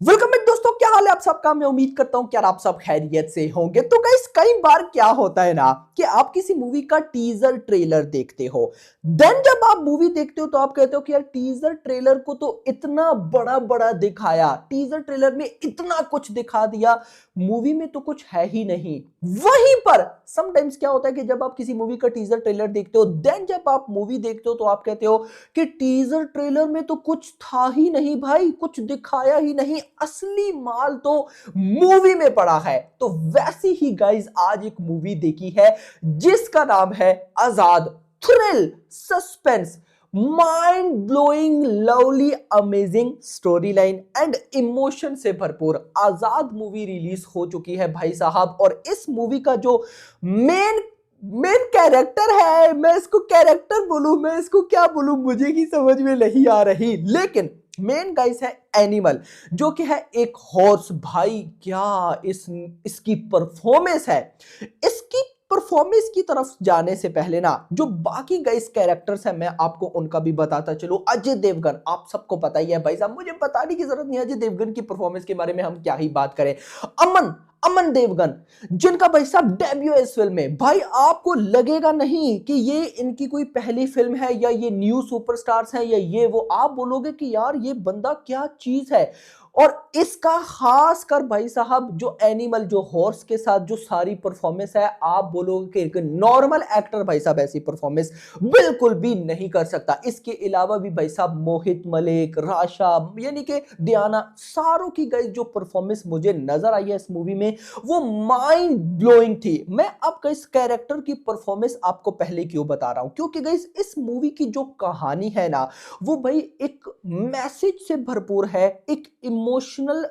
Welcome back दोस्तों, क्या हाल है आप सबका। मैं उम्मीद करता हूं कि यार आप सब खैरियत से होंगे। तो गाइस कई बार क्या होता है ना कि आप किसी मूवी का टीजर ट्रेलर देखते हो, देन जब आप मूवी देखते हो तो आप कहते हो कि यार टीजर ट्रेलर को तो इतना बड़ा बड़ा दिखाया, टीजर ट्रेलर में इतना कुछ दिखा दिया, मूवी में तो कुछ है ही नहीं। वहीं पर समटाइम्स क्या होता है कि जब आप किसी मूवी का टीजर ट्रेलर देखते हो, देन जब आप मूवी देखते हो तो आप कहते हो कि टीजर ट्रेलर में तो कुछ था ही नहीं भाई, कुछ दिखाया ही नहीं, असली माल तो मूवी में पड़ा है। तो वैसी ही गाइस आज एक मूवी देखी है जिसका नाम है Azad. Thrill, suspense, mind blowing, lovely, amazing story line and emotion से भरपूर आजाद मूवी रिलीज हो चुकी है भाई साहब। और इस मूवी का जो मेन मेन कैरेक्टर है, मैं इसको कैरेक्टर बोलूं, मैं इसको क्या बोलूं, मुझे ही समझ में नहीं आ रही। लेकिन मेन गाइस है एनिमल, जो कि है एक हॉर्स। भाई क्या इसकी परफॉर्मेंस है। इसकी परफॉर्मेंस की तरफ जाने से पहले ना जो बाकी गाइस कैरेक्टर्स हैं मैं आपको उनका भी बताता चलूं। अजय देवगन, आप सबको पता ही है भाई साहब, मुझे बताने की जरूरत नहीं है अजय देवगन की परफॉर्मेंस के बारे में हम क्या ही बात करें। अमन अमन देवगन, जिनका भाई साहब डेब्यू है इस फिल्म में। भाई आपको लगेगा नहीं कि ये इनकी कोई पहली फिल्म है या ये न्यू सुपरस्टार्स हैं या ये वो, आप बोलोगे कि यार ये बंदा क्या चीज है। और इसका खास कर भाई साहब जो एनिमल, जो हॉर्स के साथ जो सारी परफॉर्मेंस है, आप बोलोगे कि एक नॉर्मल एक्टर भाई साहब ऐसी परफॉर्मेंस बिल्कुल भी नहीं कर सकता। इसके अलावा भी भाई साहब मोहित मलिक, राशा, यानी कि डियाना, सारों की गई जो परफॉर्मेंस मुझे नजर आई है इस मूवी में वो माइंड ब्लोइंग थी। मैं अब इस कैरेक्टर की परफॉर्मेंस आपको पहले क्यों बता रहा हूं, क्योंकि गाइस इस मूवी की जो कहानी है ना वो भाई एक मैसेज से भरपूर है, एक इमोशनल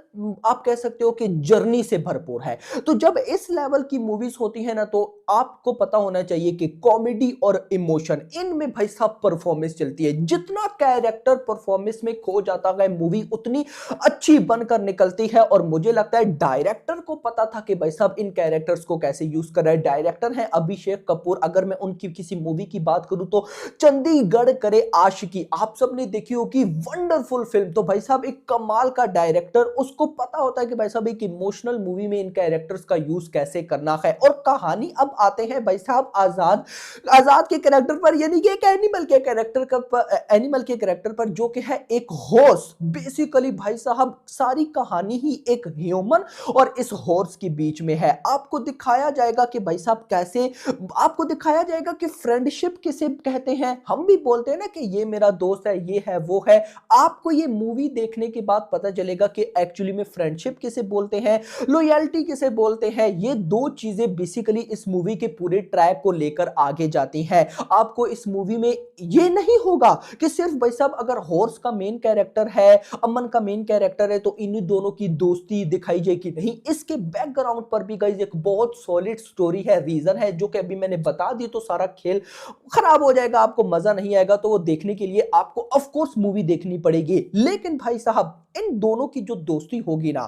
आप कह सकते हो कि जर्नी से भरपूर है। तो जब इस लेवल की मूवीज होती है ना तो आपको पता होना चाहिए कि कॉमेडी और इमोशन इनमें भाई साहब परफॉर्मेंस चलती है। जितना कैरेक्टर परफॉर्मेंस में खो जाता है मूवी उतनी अच्छी बनकर निकलती है। और मुझे लगता है डायरेक्टर को पता था कि भाई साहब इन कैरेक्टर्स को कैसे यूज कर रहा है। डायरेक्टर है अभिषेक कपूर। अगर मैं उनकी किसी मूवी की बात करूं तो चंडीगढ़ करे आशिकी आप सबने देखी होगी, वंडरफुल फिल्म। तो भाई साहब एक कमाल का डायरेक्टर, उसको पता होता है कि भाई साहब एक इमोशनल मूवी में इन कैरेक्टर्स का यूज कैसे करना है। और कहानी अब आते हैं भाई साहब आजाद आजाद के कैरेक्टर पर, यानी कि एक एनिमल के कैरेक्टर का, एनिमल के कैरेक्टर पर, जो कि है एक हॉर्स। बेसिकली भाई साहब सारी कहानी ही एक ह्यूमन और इस हॉर्स के बीच में है। आपको दिखाया जाएगा कि भाई साहब कैसे, आपको दिखाया जाएगा कि फ्रेंडशिप किसे कहते हैं। हम भी बोलते हैं ना कि ये मेरा दोस्त है, ये है, वो है। आपको ये मूवी देखने के बाद पता चलेगा कि एक्चुअली में फ्रेंडशिप किसे बोलते हैं, लॉयल्टी किसे बोलते हैं। ये दो चीजें बेसिकली इस मूवी के पूरे ट्रैक को लेकर आगे जाती हैं। आपको इस मूवी में ये नहीं होगा कि सिर्फ भाई साहब अगर हॉर्स का मेन कैरेक्टर है, अमन का मेन कैरेक्टर है, तो इन दोनों की दोस्ती दिखाई जाएगी। नहीं, इसके बैकग्राउंड पर भी गाइस एक बहुत सॉलिड स्टोरी है, रीजन है, जो कि अभी मैंने बता दी तो सारा खेल खराब हो जाएगा, आपको मजा नहीं आएगा। तो वो देखने के लिए आपको ऑफ कोर्स मूवी देखनी पड़ेगी। लेकिन भाई साहब इन दोनों की जो दोस्ती होगी ना,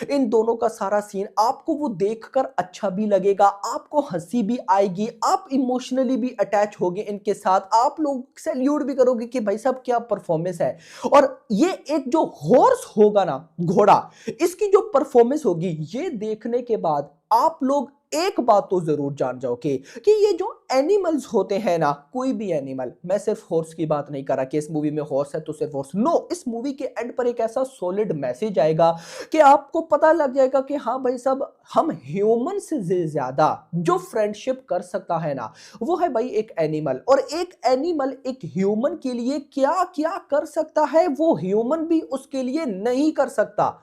इन दोनों का सारा सीन आपको वो देखकर अच्छा भी लगेगा, आपको हंसी भी आएगी, आप इमोशनली भी अटैच होगे इनके साथ, आप लोग सैल्यूट भी करोगे कि भाई साहब क्या परफॉर्मेंस है। और ये एक जो हॉर्स होगा ना, घोड़ा, इसकी जो परफॉर्मेंस होगी ये देखने के बाद आप लोग एक बात तो जरूर जान जाओगे कि ये जो एनिमल्स होते हैं ना, कोई भी एनिमल, मैं सिर्फ हॉर्स की बात नहीं कर रहा कि इस मूवी में हॉर्स है तो सिर्फ हॉर्स, नो, इस मूवी के एंड पर एक ऐसा सॉलिड मैसेज आएगा कि आपको पता लग जाएगा कि हाँ भाई साहब हम ह्यूमन से ज्यादा जो फ्रेंडशिप कर सकता है ना वो है भाई एक एनिमल। और एक एनिमल एक ह्यूमन के लिए क्या क्या कर सकता है वो ह्यूमन भी उसके लिए नहीं कर सकता,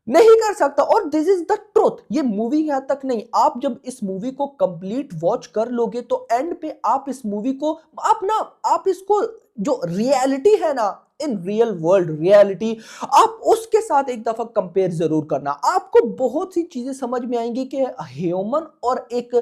नहीं कर सकता। और दिस इज द ट्रूथ। ये मूवी यहां तक नहीं, आप जब इस मूवी को कंप्लीट वॉच कर लोगे तो एंड पे आप इस मूवी को आप इसको जो रियलिटी है ना, इन रियल वर्ल्ड रियलिटी, आप उसके साथ एक दफा कंपेयर जरूर करना। आपको बहुत सी चीजें समझ में आएंगी कि ह्यूमन और एक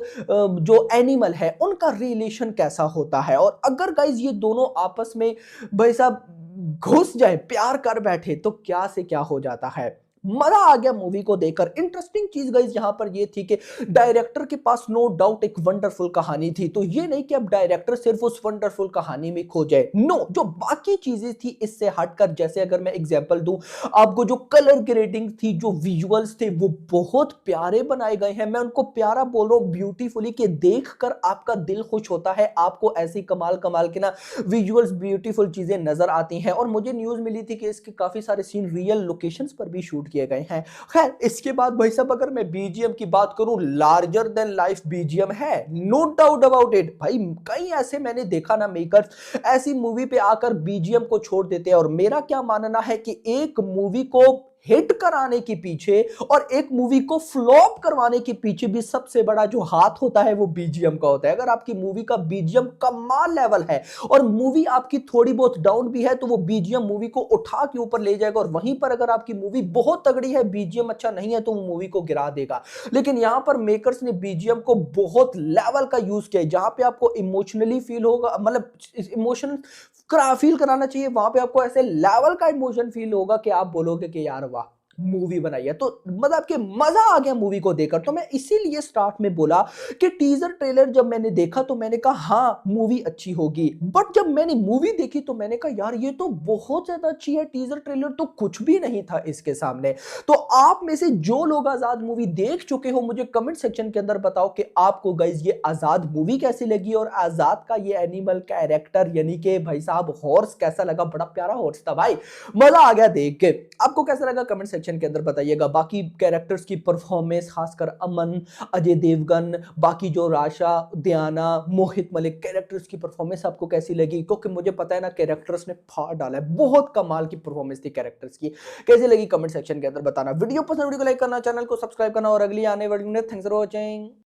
जो एनिमल है उनका रिलेशन कैसा होता है। और अगर गाइज ये दोनों आपस में भाई साहब घुस जाए, प्यार कर बैठे, तो क्या से क्या हो जाता है। मजा आ गया मूवी को देखकर। इंटरेस्टिंग चीज गाइस यहाँ पर ये थी कि डायरेक्टर के पास नो डाउट एक वंडरफुल कहानी थी, तो ये नहीं कि अब डायरेक्टर सिर्फ उस वंडरफुल कहानी में खो जाए, नो, जो बाकी चीजें थी इससे हटकर, जैसे अगर मैं एग्जांपल दूं आपको, जो कलर ग्रेडिंग थी, जो विजुअल्स थे वो बहुत प्यारे बनाए गए हैं। मैं उनको प्यारा बोल रहा हूं, ब्यूटीफुली, कि देखकर आपका दिल खुश होता है, आपको ऐसी कमाल कमाल के ना विजुअल्स, ब्यूटीफुल चीजें नजर आती हैं। और मुझे न्यूज मिली थी कि इसके काफी सारे सीन रियल लोकेशंस पर भी शूट किए गए हैं। खैर, इसके बाद भाई साहब अगर मैं बीजीएम की बात करूं, लार्जर देन लाइफ बीजीएम है, नो डाउट अबाउट इट भाई। कई ऐसे मैंने देखा ना मेकर्स ऐसी मूवी पे आकर बीजीएम को छोड़ देते हैं, और मेरा क्या मानना है कि एक मूवी को हिट कराने के पीछे और एक मूवी को फ्लॉप करवाने के पीछे भी सबसे बड़ा जो हाथ होता है वो बीजीएम का होता है। अगर आपकी मूवी का बीजीएम कमाल लेवल है और मूवी आपकी थोड़ी बहुत डाउन भी है, तो वो बीजीएम मूवी को उठा के ऊपर ले जाएगा, और वहीं पर अगर आपकी मूवी बहुत तगड़ी है, बीजीएम अच्छा नहीं है, तो वो मूवी को गिरा देगा। लेकिन यहां पर मेकर्स ने बीजीएम को बहुत लेवल का यूज किया है, जहां पे आपको इमोशनली फील होगा, मतलब इमोशन फील कराना चाहिए, वहां पे आपको ऐसे लेवल का इमोशन फील होगा कि आप बोलोगे कि यार वाह, मूवी बनाई है। तो मतलब कि मजा आ गया मूवी को देखकर। तो मैं इसीलिए स्टार्ट में बोला कि टीजर ट्रेलर जब मैंने देखा तो मैंने कहा हाँ मूवी अच्छी होगी, बट जब मैंने मूवी देखी तो मैंने कहा यार ये तो बहुत ज्यादा अच्छी है, टीजर ट्रेलर तो कुछ भी नहीं था इसके सामने। तो आप में से जो लोग आजाद मूवी देख चुके हो, मुझे कमेंट सेक्शन के अंदर बताओ कि आपको गाइस ये आजाद मूवी कैसी लगी, और आजाद का ये एनिमल कैरेक्टर यानी कि भाई साहब हॉर्स कैसा लगा। बड़ा प्यारा हॉर्स था भाई, मजा आ गया देख के। आपको कैसा लगा कमेंट सेक्शन के अंदर बताइएगा। बाकी कैरेक्टर्स की परफॉर्मेंस, खासकर अमन, अजय देवगन, बाकी जो राशा, दियाना, मोहित मलिक कैरेक्टर्स की परफॉर्मेंस आपको कैसी लगी, क्योंकि मुझे पता है ना कैरेक्टर्स ने फाड़ डाला है, बहुत कमाल की परफॉर्मेंस थी कैरेक्टर्स की। कैसी लगी कमेंट सेक्शन के अंदर बताना। वीडियो पसंद, वीडियो को लाइक करना, चैनल को सब्सक्राइब करना, और अगली आने वाली थैंक्स फॉर वॉचिंग।